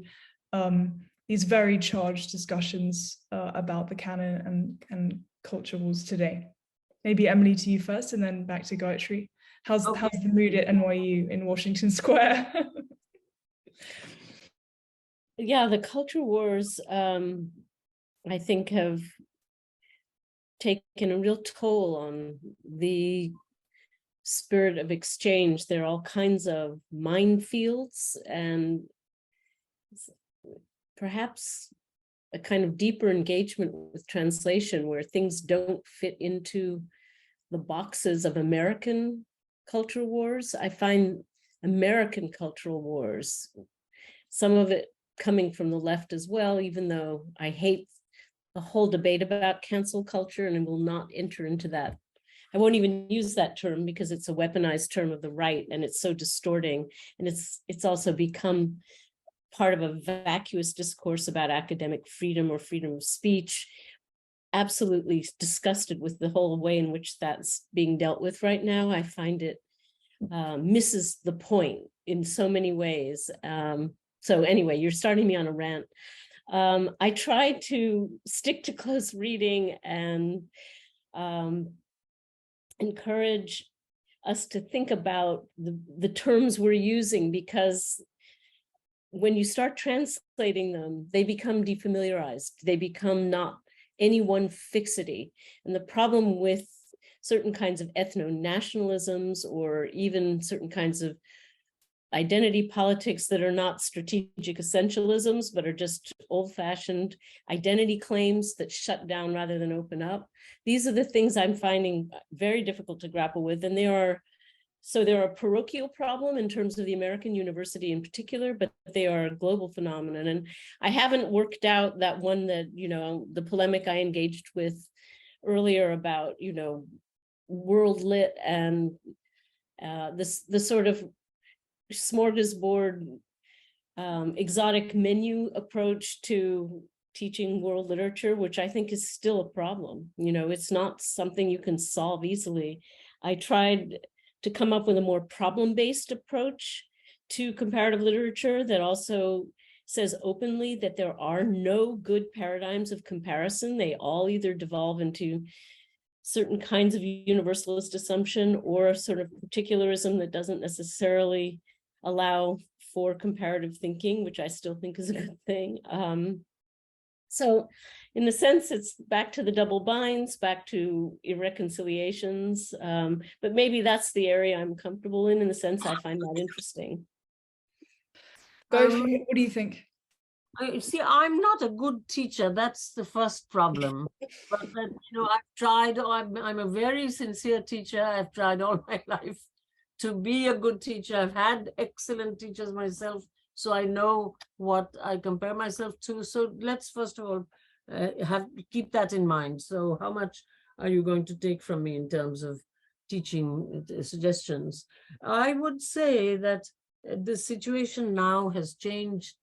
these very charged discussions about the canon and culture wars today? Maybe Emily, to you first, and then back to Gayatri. How's the mood at NYU in Washington Square? Yeah, the culture wars, I think, have taken a real toll on the spirit of exchange. There are all kinds of minefields and perhaps a kind of deeper engagement with translation where things don't fit into the boxes of American culture wars. I find American cultural wars, some of it coming from the left as well, even though I hate the whole debate about cancel culture and I will not enter into that. I won't even use that term because it's a weaponized term of the right and it's so distorting. And it's also become part of a vacuous discourse about academic freedom or freedom of speech. Absolutely disgusted with the whole way in which that's being dealt with right now. I find it misses the point in so many ways. So anyway, you're starting me on a rant. I try to stick to close reading and encourage us to think about the terms we're using, because when you start translating them, they become defamiliarized. They become not any one fixity. And the problem with certain kinds of ethno-nationalisms or even certain kinds of identity politics that are not strategic essentialisms, but are just old-fashioned identity claims that shut down rather than open up. These are the things I'm finding very difficult to grapple with. And they're a parochial problem in terms of the American university in particular, but they are a global phenomenon. And I haven't worked out that one that, the polemic I engaged with earlier about, world lit and the sort of smorgasbord, exotic menu approach to teaching world literature, which I think is still a problem. It's not something you can solve easily. I tried to come up with a more problem-based approach to comparative literature that also says openly that there are no good paradigms of comparison. They all either devolve into certain kinds of universalist assumption or a sort of particularism that doesn't necessarily allow for comparative thinking, which I still think is a good thing. So in a sense, it's back to the double binds, back to irreconciliations, but maybe that's the area I'm comfortable in the sense I find that interesting. Gayatri, what do you think? See, I'm not a good teacher. That's the first problem. But I've tried. I'm a very sincere teacher. I've tried all my life to be a good teacher. I've had excellent teachers myself, so I know what I compare myself to. So let's first of all keep that in mind. So how much are you going to take from me in terms of teaching suggestions? I would say that the situation now has changed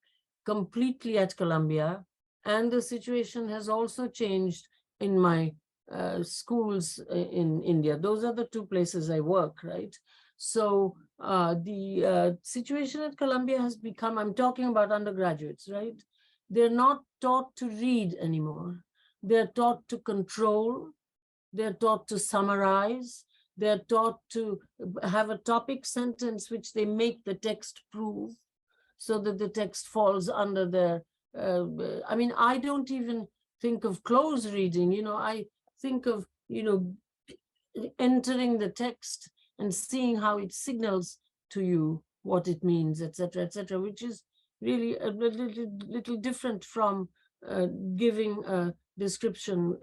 completely at Columbia, and the situation has also changed in my schools in India. Those are the two places I work, right? So the situation at Columbia has become, I'm talking about undergraduates, right? They're not taught to read anymore. They're taught to control. They're taught to summarize. They're taught to have a topic sentence which they make the text prove, so that the text falls under the, I don't even think of close reading, I think of, entering the text and seeing how it signals to you what it means, etc., which is really a little different from giving a description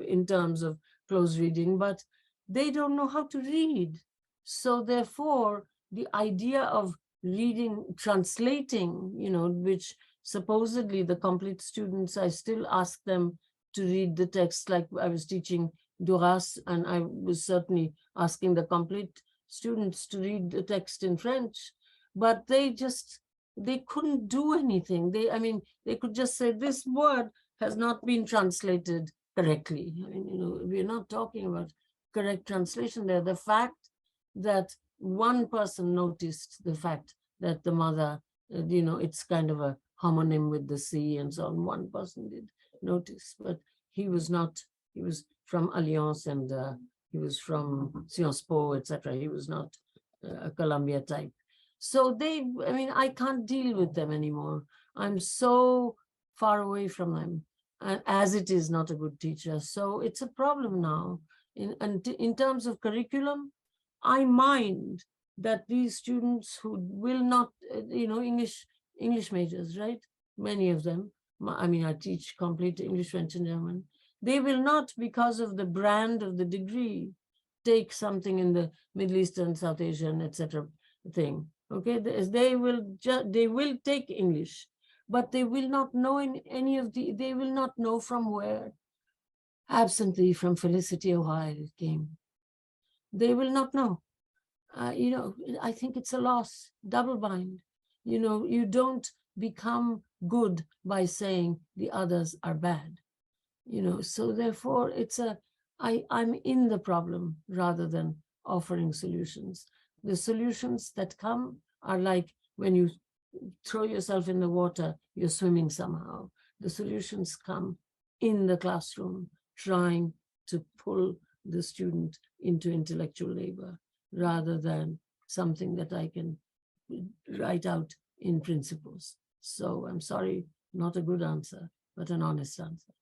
in terms of close reading, but they don't know how to read. So therefore, the idea of reading, translating, which supposedly the complete students, I still ask them to read the text, like I was teaching Duras, and I was certainly asking the complete students to read the text in French, but they couldn't do anything. They could just say, this word has not been translated correctly. We're not talking about correct translation there. The fact that one person noticed the fact that the mother, it's kind of a homonym with the sea and so on. One person did notice, but he was from Alliance, and he was from Sciences Po, etc. He was not a Columbia type. So I can't deal with them anymore. I'm so far away from them, and as it is, not a good teacher. So it's a problem now. In terms of curriculum, I mind that these students who will not, English majors, right? Many of them, I teach complete English, French, and German. They will not, because of the brand of the degree, take something in the Middle Eastern, South Asian, etc. thing. Okay, they will take English, but they will not know they will not know from where. Absently from Felicity, Ohio, it came. They will not know. I think it's a loss, double bind. You don't become good by saying the others are bad. So therefore I'm in the problem rather than offering solutions. The solutions that come are like when you throw yourself in the water, you're swimming somehow. The solutions come in the classroom, trying to pull the student into intellectual labor rather than something that I can write out in principles. So I'm sorry, not a good answer, but an honest answer.